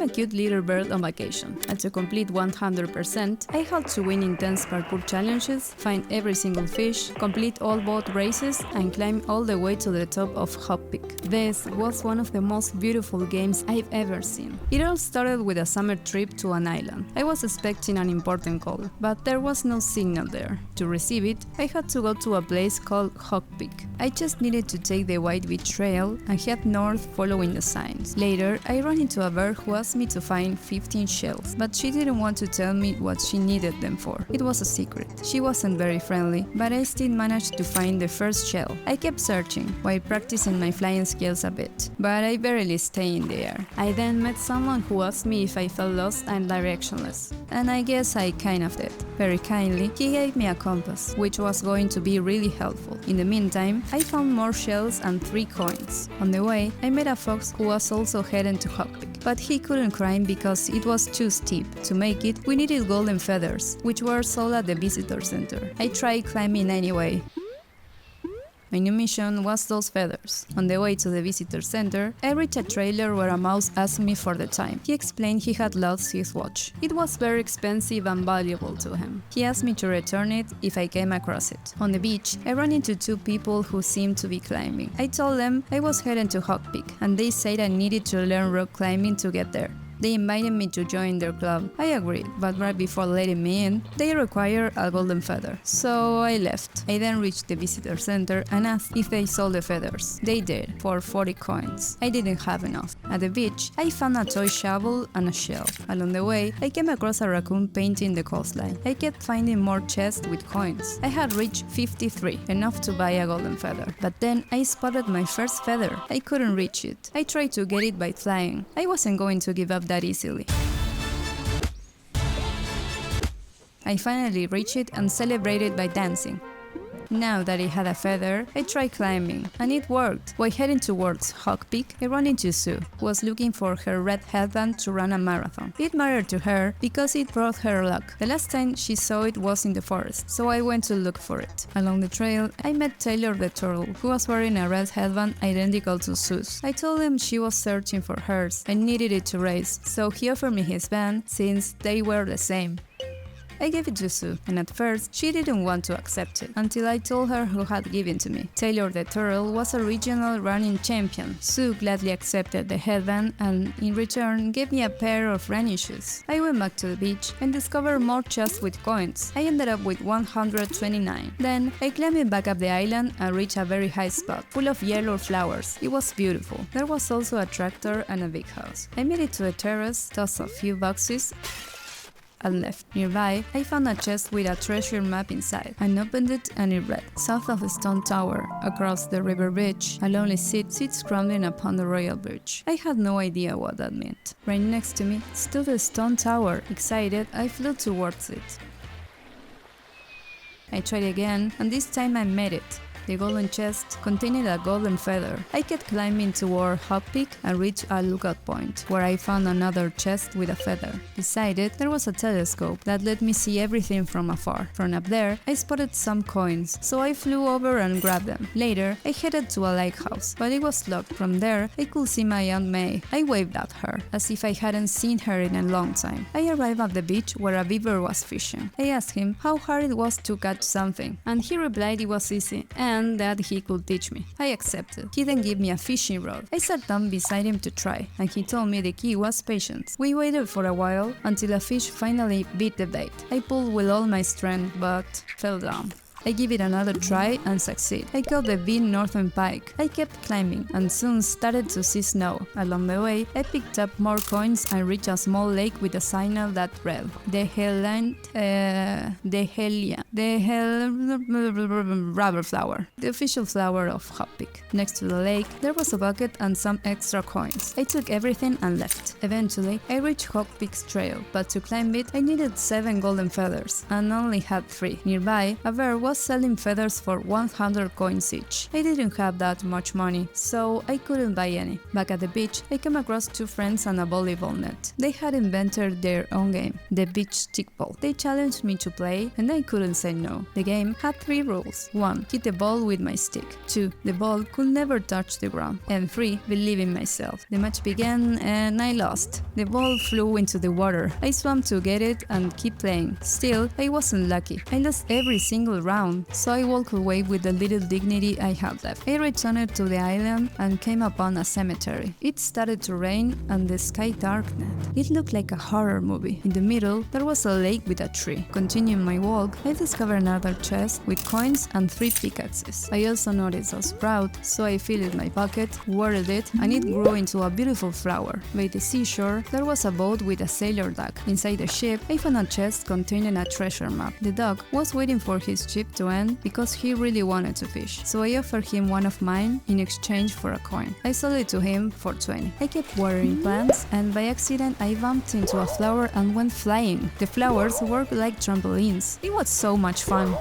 I'm a cute little bird on vacation, and to complete 100%, I had to win intense parkour challenges, find every single fish, complete all boat races, and climb all the way to the top of Hop Peak. This was one of the most beautiful games I've ever seen. It all started with a summer trip to an island. I was expecting an important call, but there was no signal there. To receive it, I had to go to a place called Hop Peak. I just needed to take the White Beach Trail and head north following the signs. Later, I ran into a bird who asked me to find 15 shells, but she didn't want to tell me what she needed them for. It was a secret. She wasn't very friendly, but I still managed to find the first shell. I kept searching while practicing my flying skills a bit, but I barely stayed in the air. I then met someone who asked me if I felt lost and directionless, and I guess I kind of did. Very kindly, he gave me a compass, which was going to be really helpful. In the meantime, I found more shells and 3 coins. On the way, I met a fox who was also heading to Hop Peak, but he couldn't climb because it was too steep. To make it, we needed golden feathers, which were sold at the visitor center. I tried climbing anyway. My new mission was those feathers. On the way to the visitor center, I reached a trailer where a mouse asked me for the time. He explained he had lost his watch. It was very expensive and valuable to him. He asked me to return it if I came across it. On the beach, I ran into 2 people who seemed to be climbing. I told them I was heading to Hop Peak, and they said I needed to learn rock climbing to get there. They invited me to join their club. I agreed, but right before letting me in, they required a golden feather. So I left. I then reached the visitor center and asked if they sold the feathers. They did, for 40 coins. I didn't have enough. At the beach, I found a toy shovel and a shell. Along the way, I came across a raccoon painting the coastline. I kept finding more chests with coins. I had reached 53, enough to buy a golden feather. But then I spotted my first feather. I couldn't reach it. I tried to get it by flying. I wasn't going to give up that easily. I finally reached it and celebrated by dancing. Now that I had a feather, I tried climbing, and it worked. While heading towards Hop Peak, I ran into Sue, who was looking for her red headband to run a marathon. It mattered to her because it brought her luck. The last time she saw it was in the forest, so I went to look for it. Along the trail, I met Taylor the turtle, who was wearing a red headband identical to Sue's. I told him she was searching for hers and needed it to race, so he offered me his band since they were the same. I gave it to Sue, and at first, she didn't want to accept it, until I told her who had given to me. Taylor the turtle was a regional running champion. Sue gladly accepted the headband and, in return, gave me a pair of running shoes. I went back to the beach and discovered more chests with coins. I ended up with 129. Then, I climbed back up the island and reached a very high spot, full of yellow flowers. It was beautiful. There was also a tractor and a big house. I made it to the terrace, tossed a few boxes, and left. Nearby, I found a chest with a treasure map inside. I opened it and it read, "South of the Stone Tower, across the river bridge, a lonely seat sits crumbling upon the royal bridge." I had no idea what that meant. Right next to me stood the stone tower. Excited, I flew towards it. I tried again, and this time I made it. The golden chest contained a golden feather. I kept climbing toward Hop Peak and reached a lookout point, where I found another chest with a feather. Beside it, there was a telescope that let me see everything from afar. From up there, I spotted some coins, so I flew over and grabbed them. Later, I headed to a lighthouse, but it was locked. From there, I could see my Aunt May. I waved at her, as if I hadn't seen her in a long time. I arrived at the beach where a beaver was fishing. I asked him how hard it was to catch something, and he replied it was easy, and that he could teach me. I accepted. He then gave me a fishing rod. I sat down beside him to try, and he told me the key was patience. We waited for a while until a fish finally bit the bait. I pulled with all my strength, but fell down. I give it another try and succeed. I caught the big northern pike. I kept climbing and soon started to see snow. Along the way, I picked up more coins and reached a small lake with a signal that read, rubber flower, the official flower of Hop Peak. Next to the lake, there was a bucket and some extra coins. I took everything and left. Eventually, I reached Hop Peak's trail, but to climb it, I needed 7 golden feathers and only had 3. Nearby, a bear was selling feathers for 100 coins each. I didn't have that much money, so I couldn't buy any. Back at the beach, I came across 2 friends and a volleyball net. They had invented their own game, the beach stickball. They challenged me to play, and I couldn't said no. The game had 3 rules. 1. Hit the ball with my stick. 2. The ball could never touch the ground. And 3. Believe in myself. The match began and I lost. The ball flew into the water. I swam to get it and keep playing. Still, I wasn't lucky. I lost every single round, so I walked away with the little dignity I had left. I returned to the island and came upon a cemetery. It started to rain and the sky darkened. It looked like a horror movie. In the middle, there was a lake with a tree. Continuing my walk, I discovered another chest with coins and 3 pickaxes. I also noticed a sprout, so I filled my bucket, watered it, and it grew into a beautiful flower. By the seashore, there was a boat with a sailor dog. Inside the ship, I found a chest containing a treasure map. The dog was waiting for his trip to end because he really wanted to fish, so I offered him one of mine in exchange for a coin. I sold it to him for 20. I kept watering plants, and by accident I bumped into a flower and went flying. The flowers worked like trampolines. It was so much fun.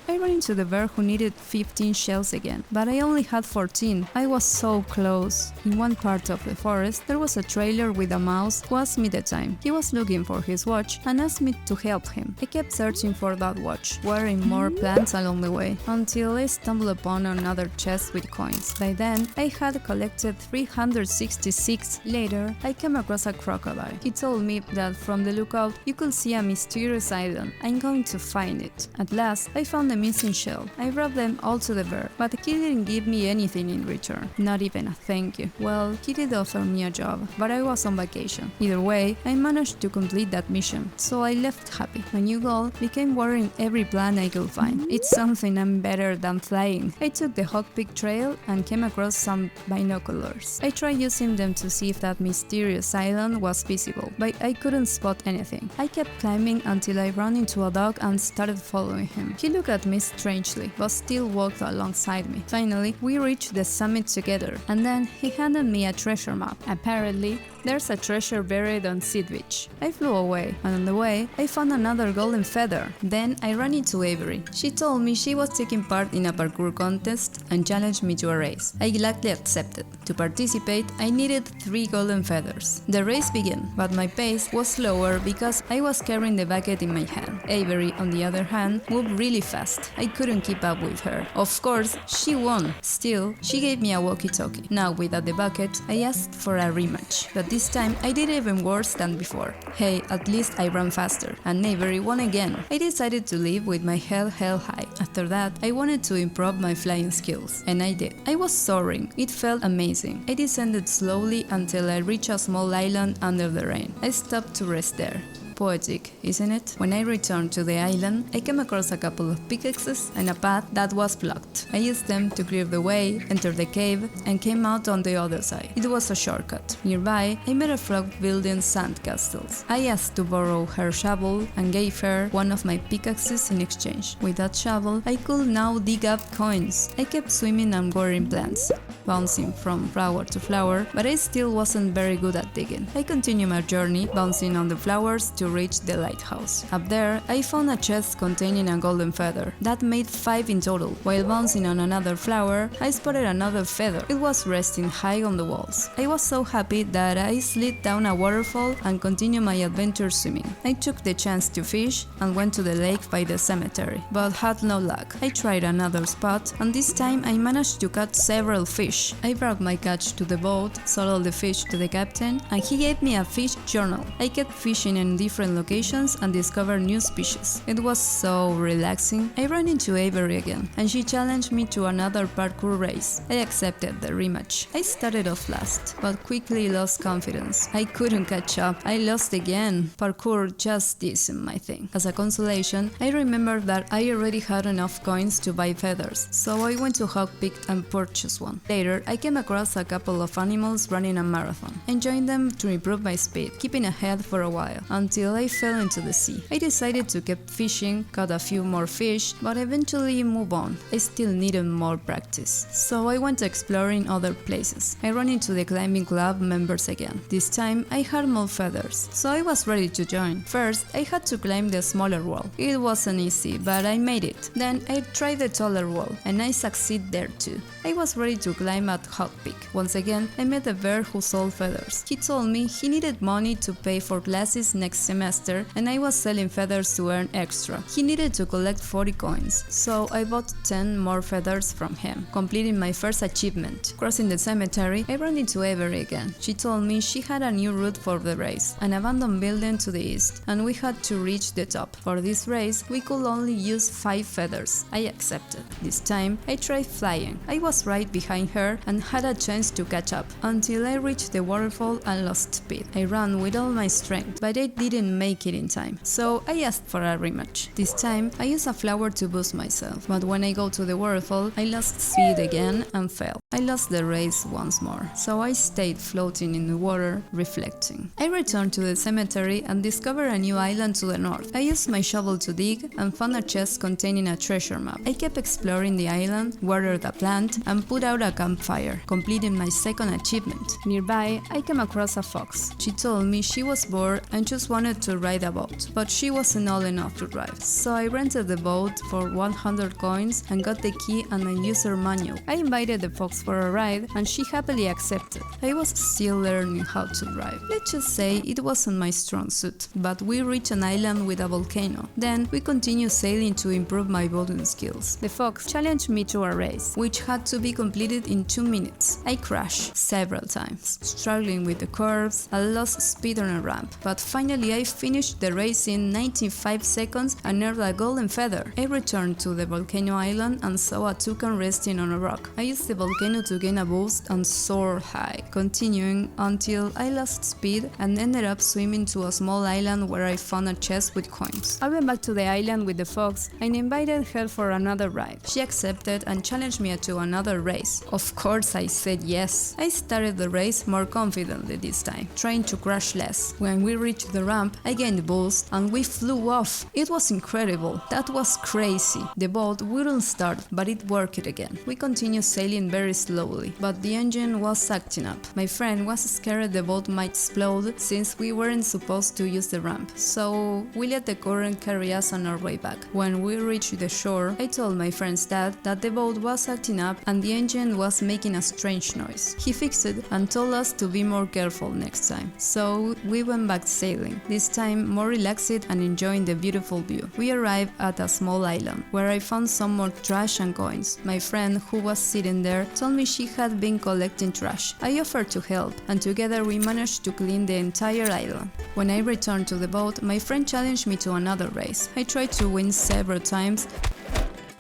I ran into the bear who needed 15 shells again, but I only had 14. I was so close. In one part of the forest, there was a trailer with a mouse who asked me the time. He was looking for his watch and asked me to help him. I kept searching for that watch, watering more plants along the way, until I stumbled upon another chest with coins. By then, I had collected 366. Later, I came across a crocodile. He told me that from the lookout, you could see a mysterious island. I'm going to find it. At last, I found the missing shell. I brought them all to the bear, but he didn't give me anything in return, not even a thank you. Well, he did offer me a job, but I was on vacation. Either way, I managed to complete that mission, so I left happy. My new goal became watering every plant I could find. It's something I'm better than flying. I took the Hawkpeak trail and came across some binoculars. I tried using them to see if that mysterious island was visible, but I couldn't spot anything. I kept climbing until I ran into a dog and started following him. He looked at me strangely, but still walked alongside me. Finally, we reached the summit together, and then he handed me a treasure map. Apparently, there's a treasure buried on Seed Beach. I flew away, and on the way, I found another golden feather. Then I ran into Avery. She told me she was taking part in a parkour contest and challenged me to a race. I gladly accepted. To participate, I needed 3 golden feathers. The race began, but my pace was slower because I was carrying the bucket in my hand. Avery, on the other hand, moved really fast. I couldn't keep up with her. Of course, she won. Still, she gave me a walkie-talkie. Now, without the bucket, I asked for a rematch. But this time, I did even worse than before. Hey, at least I ran faster, and Avery won again. I decided to leave with my head held high. After that, I wanted to improve my flying skills, and I did. I was soaring. It felt amazing. I descended slowly until I reached a small island under the rain. I stopped to rest there. Poetic, isn't it? When I returned to the island, I came across a couple of pickaxes and a path that was blocked. I used them to clear the way, entered the cave, and came out on the other side. It was a shortcut. Nearby, I met a frog building sand castles. I asked to borrow her shovel and gave her one of my pickaxes in exchange. With that shovel, I could now dig up coins. I kept swimming and watering plants, bouncing from flower to flower, but I still wasn't very good at digging. I continued my journey, bouncing on the flowers to reach the lighthouse. Up there, I found a chest containing a golden feather. That made 5 in total. While bouncing on another flower, I spotted another feather. It was resting high on the walls. I was so happy that I slid down a waterfall and continued my adventure swimming. I took the chance to fish and went to the lake by the cemetery, but had no luck. I tried another spot, and this time I managed to catch several fish. I brought my catch to the boat, sold all the fish to the captain, and he gave me a fish journal. I kept fishing in different locations and discovered new species. It was so relaxing. I ran into Avery again, and she challenged me to another parkour race. I accepted the rematch. I started off last, but quickly lost confidence. I couldn't catch up. I lost again. Parkour just isn't my thing. As a consolation, I remembered that I already had enough coins to buy feathers, so I went to Hawkpeak and purchased one. Later, I came across a couple of animals running a marathon. I joined them to improve my speed, keeping ahead for a while, until I fell into the sea. I decided to keep fishing, caught a few more fish, but eventually move on. I still needed more practice, so I went exploring other places. I ran into the climbing club members again. This time I had more feathers, so I was ready to join. First, I had to climb the smaller wall. It wasn't easy, but I made it. Then I tried the taller wall, and I succeeded there too. I was ready to climb at Hawkpeak. Once again, I met a bear who sold feathers. He told me he needed money to pay for classes next semester semester and I was selling feathers to earn extra. He needed to collect 40 coins, so I bought 10 more feathers from him, completing my first achievement. Crossing the cemetery, I ran into Avery again. She told me she had a new route for the race, an abandoned building to the east, and we had to reach the top. For this race, we could only use 5 feathers. I accepted. This time, I tried flying. I was right behind her and had a chance to catch up, until I reached the waterfall and lost speed. I ran with all my strength, but I didn't make it in time, so I asked for a rematch. This time, I used a flower to boost myself, but when I got to the waterfall, I lost speed again and fell. I lost the race once more, so I stayed floating in the water, reflecting. I returned to the cemetery and discovered a new island to the north. I used my shovel to dig and found a chest containing a treasure map. I kept exploring the island, watered a plant, and put out a campfire, completing my second achievement. Nearby, I came across a fox. She told me she was bored and just wanted to ride a boat, but she wasn't old enough to drive. So I rented the boat for 100 coins and got the key and a user manual. I invited the fox for a ride and she happily accepted. I was still learning how to drive. Let's just say it wasn't my strong suit, but we reached an island with a volcano. Then we continued sailing to improve my boating skills. The fox challenged me to a race, which had to be completed in 2 minutes. I crashed several times, struggling with the curves, I lost speed on a ramp, but finally I finished the race in 95 seconds and earned a golden feather. I returned to the volcano island and saw a toucan resting on a rock. I used the volcano to gain a boost and soar high, continuing until I lost speed and ended up swimming to a small island where I found a chest with coins. I went back to the island with the fox and invited her for another ride. She accepted and challenged me to another race. Of course I said yes. I started the race more confidently this time, trying to crash less. When we reached the ramp, I gained a boost and we flew off. It was incredible. That was crazy. The boat wouldn't start, but it worked again. We continued sailing very slowly, but the engine was acting up. My friend was scared the boat might explode since we weren't supposed to use the ramp, so we let the current carry us on our way back. When we reached the shore, I told my friend's dad that the boat was acting up and the engine was making a strange noise. He fixed it and told us to be more careful next time, so we went back sailing, this time more relaxed and enjoying the beautiful view. We arrived at a small island, where I found some more trash and coins. My friend, who was sitting there, told me she had been collecting trash. I offered to help, and together we managed to clean the entire island. When I returned to the boat, my friend challenged me to another race. I tried to win several times,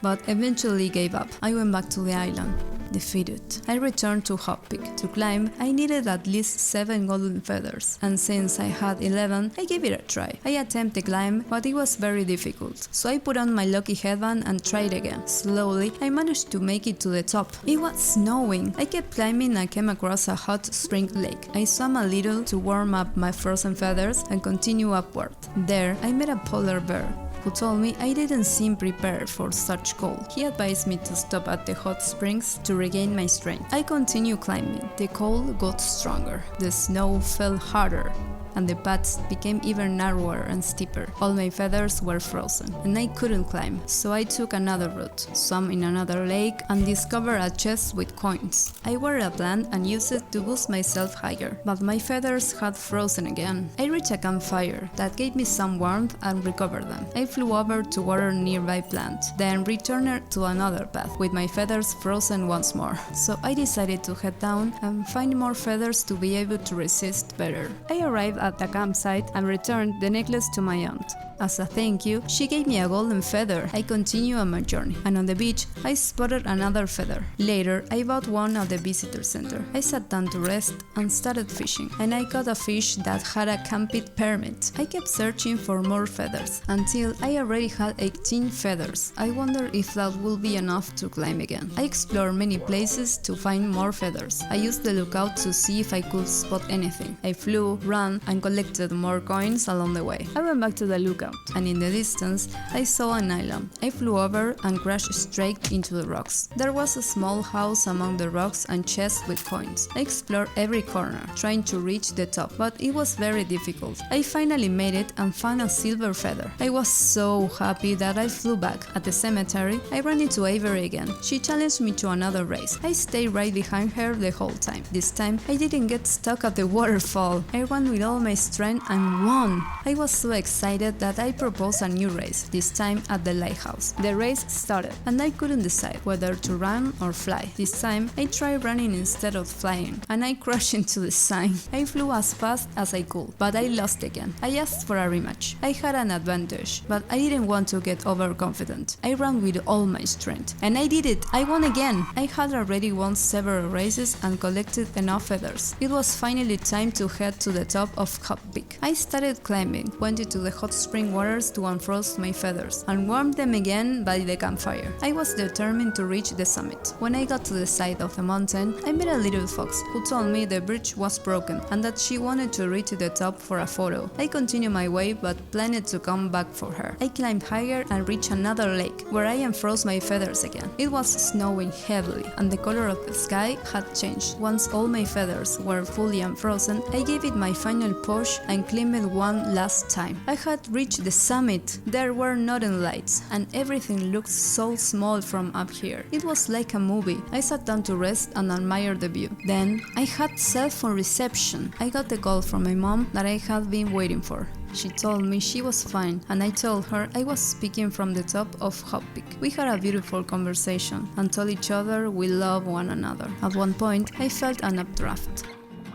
but eventually gave up. I went back to the island, defeated. I returned to Hop Peak. To climb, I needed at least 7 golden feathers, and since I had 11, I gave it a try. I attempted the climb, but it was very difficult, so I put on my lucky headband and tried again. Slowly, I managed to make it to the top. It was snowing. I kept climbing and came across a hot spring lake. I swam a little to warm up my frozen feathers and continue upward. There, I met a polar bear, who told me I didn't seem prepared for such cold. He advised me to stop at the hot springs to regain my strength. I continued climbing. The cold got stronger. The snow fell harder, and the paths became even narrower and steeper. All my feathers were frozen, and I couldn't climb, so I took another route, swam in another lake, and discovered a chest with coins. I watered a plant and used it to boost myself higher, but my feathers had frozen again. I reached a campfire that gave me some warmth and recovered them. I flew over to water a nearby plant, then returned to another path, with my feathers frozen once more. So I decided to head down and find more feathers to be able to resist better. I arrived at the campsite and returned the necklace to my aunt. As a thank you, she gave me a golden feather. I continued on my journey, and on the beach, I spotted another feather. Later, I bought one at the visitor center. I sat down to rest and started fishing, and I caught a fish that had a camping permit. I kept searching for more feathers, until I already had 18 feathers. I wondered if that would be enough to climb again. I explored many places to find more feathers. I used the lookout to see if I could spot anything. I flew, ran, and collected more coins along the way. I went back to the lookout, and in the distance, I saw an island. I flew over and crashed straight into the rocks. There was a small house among the rocks and chests with coins. I explored every corner, trying to reach the top, but it was very difficult. I finally made it and found a silver feather. I was so happy that I flew back. At the cemetery, I ran into Avery again. She challenged me to another race. I stayed right behind her the whole time. This time, I didn't get stuck at the waterfall. I ran with all all my strength and won! I was so excited that I proposed a new race, this time at the lighthouse. The race started, and I couldn't decide whether to run or fly. This time, I tried running instead of flying, and I crashed into the sign. I flew as fast as I could, but I lost again. I asked for a rematch. I had an advantage, but I didn't want to get overconfident. I ran with all my strength, and I did it! I won again! I had already won several races and collected enough feathers. It was finally time to head to the top of Hop Peak. I started climbing, went into the hot spring waters to unfrost my feathers, and warmed them again by the campfire. I was determined to reach the summit. When I got to the side of the mountain, I met a little fox who told me the bridge was broken and that she wanted to reach the top for a photo. I continued my way but planned to come back for her. I climbed higher and reached another lake, where I unfroze my feathers again. It was snowing heavily, and the color of the sky had changed. Once all my feathers were fully unfrozen, I gave it my final push and climbed one last time. I had reached the summit. There were northern lights, and everything looked so small from up here. It was like a movie. I sat down to rest and admire the view. Then I had cell phone reception. I got the call from my mom that I had been waiting for. She told me she was fine, and I told her I was speaking from the top of Hop Peak. We had a beautiful conversation and told each other we love one another. At one point, I felt an updraft.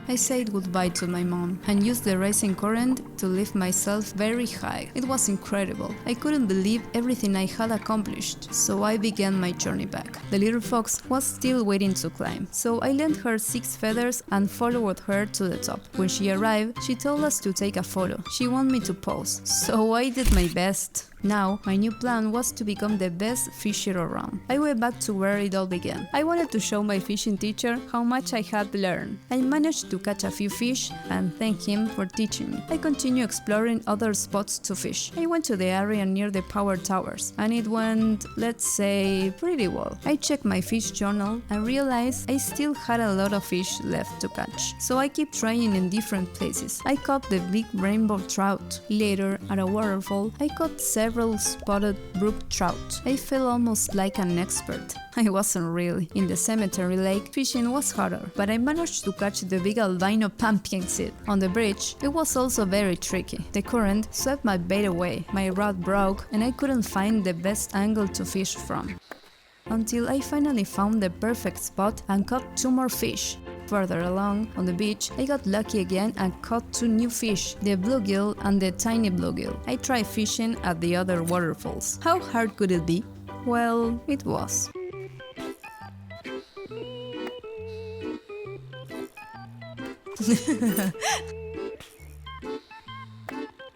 I said goodbye to my mom and used the rising current to lift myself very high. It was incredible. I couldn't believe everything I had accomplished, so I began my journey back. The little fox was still waiting to climb, so I lent her 6 feathers and followed her to the top. When she arrived, she told us to take a photo. She wanted me to pose, so I did my best. Now, my new plan was to become the best fisher around. I went back to where it all began. I wanted to show my fishing teacher how much I had learned. I managed to catch a few fish and thank him for teaching me. I continued exploring other spots to fish. I went to the area near the power towers, and it went, let's say, pretty well. I checked my fish journal and realized I still had a lot of fish left to catch, so I kept trying in different places. I caught the big rainbow trout. Later, at a waterfall, I caught several spotted brook trout. I felt almost like an expert. I wasn't really. In the cemetery lake, fishing was harder, but I managed to catch the big albino pumpkin seed. On the bridge, it was also very tricky. The current swept my bait away, my rod broke, and I couldn't find the best angle to fish from. Until I finally found the perfect spot and caught 2 more fish. Further along, on the beach, I got lucky again and caught 2 new fish, the bluegill and the tiny bluegill. I tried fishing at the other waterfalls. How hard could it be? Well, it was.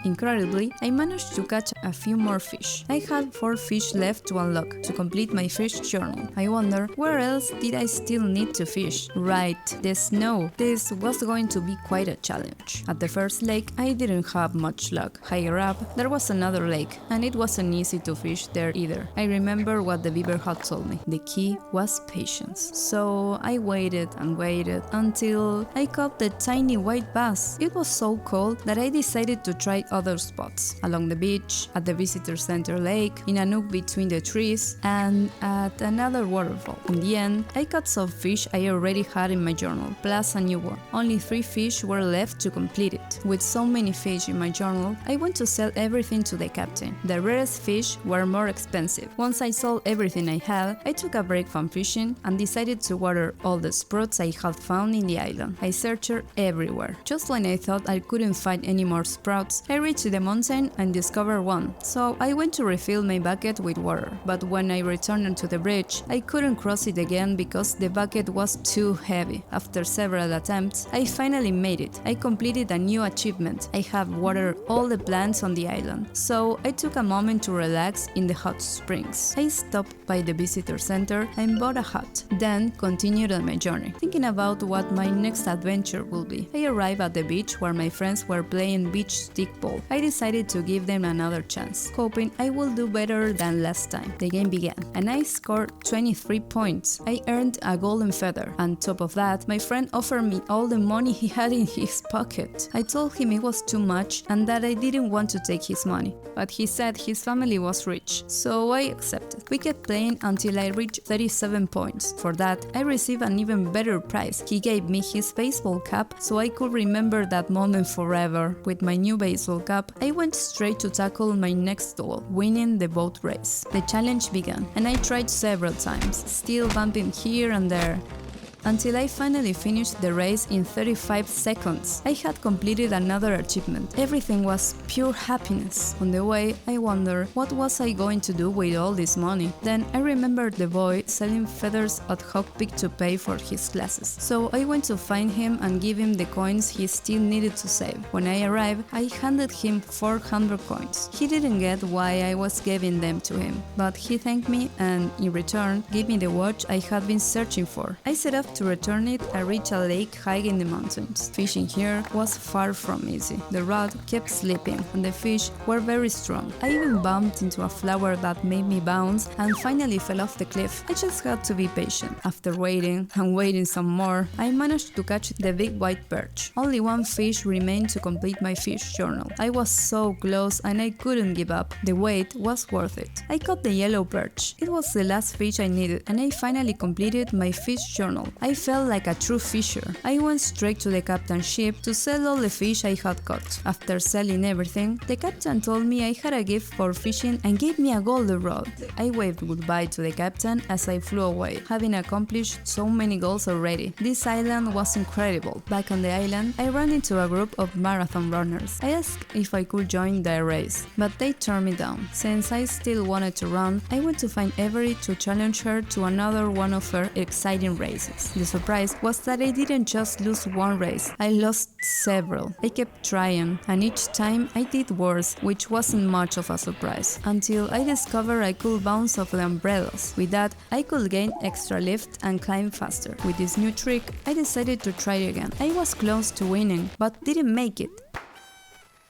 Incredibly, I managed to catch a few more fish. I had 4 fish left to unlock to complete my fish journal. I wonder, where else did I still need to fish? Right, the snow. This was going to be quite a challenge. At the first lake, I didn't have much luck. Higher up, there was another lake, and it wasn't easy to fish there either. I remember what the beaver had told me. The key was patience. So I waited and waited until I caught the tiny white bass. It was so cold that I decided to try other spots, along the beach, at the visitor center lake, in a nook between the trees, and at another waterfall. In the end, I caught some fish I already had in my journal, plus a new one. Only 3 fish were left to complete it. With so many fish in my journal, I went to sell everything to the captain. The rarest fish were more expensive. Once I sold everything I had, I took a break from fishing and decided to water all the sprouts I had found in the island. I searched everywhere. Just when I thought I couldn't find any more sprouts, I reached the mountain and discovered one, so I went to refill my bucket with water. But when I returned to the bridge, I couldn't cross it again because the bucket was too heavy. After several attempts, I finally made it. I completed a new achievement. I have watered all the plants on the island, so I took a moment to relax in the hot springs. I stopped by the visitor center and bought a hut, then continued on my journey, thinking about what my next adventure will be. I arrived at the beach where my friends were playing beach stick ball. ball. I decided to give them another chance, hoping I would do better than last time. The game began, and I scored 23 points. I earned a golden feather. On top of that, my friend offered me all the money he had in his pocket. I told him it was too much and that I didn't want to take his money, but he said his family was rich, so I accepted. We kept playing until I reached 37 points. For that, I received an even better prize. He gave me his baseball cap so I could remember that moment forever. With my new baseball cap, I went straight to tackle my next goal, winning the boat race. The challenge began, and I tried several times, still bumping here and there, until I finally finished the race in 35 seconds. I had completed another achievement. Everything was pure happiness. On the way, I wondered what was I going to do with all this money. Then I remembered the boy selling feathers at Hawkpeak to pay for his classes. So I went to find him and give him the coins he still needed to save. When I arrived, I handed him 400 coins. He didn't get why I was giving them to him, but he thanked me and, in return, gave me the watch I had been searching for. I set off to return it. I reached a lake high in the mountains. Fishing here was far from easy. The rod kept slipping and the fish were very strong. I even bumped into a flower that made me bounce and finally fell off the cliff. I just had to be patient. After waiting and waiting some more, I managed to catch the big white perch. Only one fish remained to complete my fish journal. I was so close and I couldn't give up. The wait was worth it. I caught the yellow perch. It was the last fish I needed and I finally completed my fish journal. I felt like a true fisher. I went straight to the captain's ship to sell all the fish I had caught. After selling everything, the captain told me I had a gift for fishing and gave me a golden rod. I waved goodbye to the captain as I flew away, having accomplished so many goals already. This island was incredible. Back on the island, I ran into a group of marathon runners. I asked if I could join their race, but they turned me down. Since I still wanted to run, I went to find Avery to challenge her to another one of her exciting races. The surprise was that I didn't just lose one race, I lost several. I kept trying, and each time I did worse, which wasn't much of a surprise, until I discovered I could bounce off the umbrellas. With that, I could gain extra lift and climb faster. With this new trick, I decided to try again. I was close to winning, but didn't make it.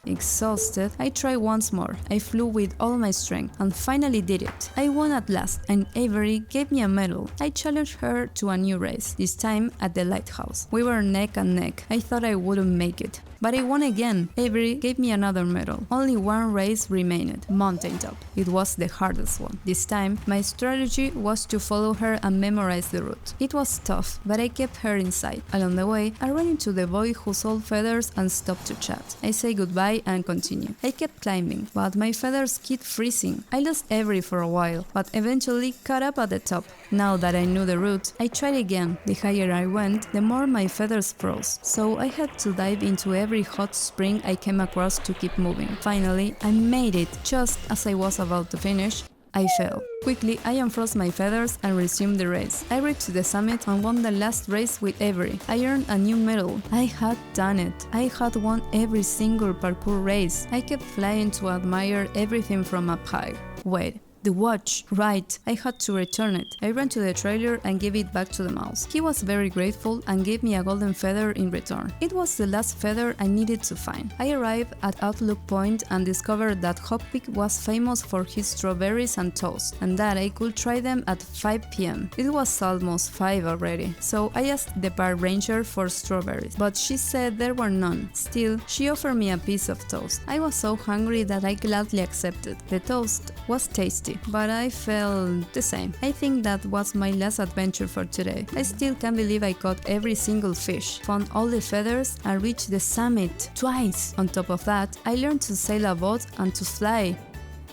Exhausted, I tried once more. I flew with all my strength and finally did it. I won at last, and Avery gave me a medal. I challenged her to a new race, this time at the lighthouse. We were neck and neck. I thought I wouldn't make it, but I won again. Avery gave me another medal. Only one race remained, mountaintop. It was the hardest one. This time, my strategy was to follow her and memorize the route. It was tough, but I kept her in sight. Along the way, I ran into the boy who sold feathers and stopped to chat. I say goodbye and continue. I kept climbing, but my feathers kept freezing. I lost Avery for a while, but eventually caught up at the top. Now that I knew the route, I tried again. The higher I went, the more my feathers froze, so I had to dive into every hot spring I came across to keep moving. Finally, I made it. Just as I was about to finish, I fell. Quickly, I unfroze my feathers and resumed the race. I reached the summit and won the last race with Avery. I earned a new medal. I had done it. I had won every single parkour race. I kept flying to admire everything from up high. Wait. The watch! Right, I had to return it. I ran to the trailer and gave it back to the mouse. He was very grateful and gave me a golden feather in return. It was the last feather I needed to find. I arrived at Outlook Point and discovered that Hawkpeak was famous for his strawberries and toast, and that I could try them at 5 p.m. It was almost 5 already, so I asked the park ranger for strawberries, but she said there were none. Still, she offered me a piece of toast. I was so hungry that I gladly accepted. The toast was tasty, but I felt the same. I think that was my last adventure for today. I still can't believe I caught every single fish, found all the feathers, and reached the summit twice. On top of that, I learned to sail a boat and to fly.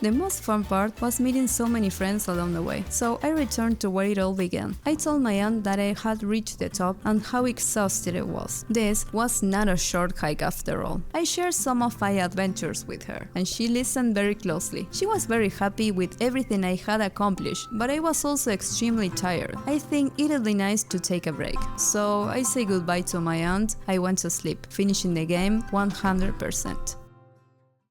The most fun part was meeting so many friends along the way, so I returned to where it all began. I told my aunt that I had reached the top and how exhausted I was. This was not a short hike after all. I shared some of my adventures with her, and she listened very closely. She was very happy with everything I had accomplished, but I was also extremely tired. I think it'd be nice to take a break. So I say goodbye to my aunt. I went to sleep, finishing the game 100%.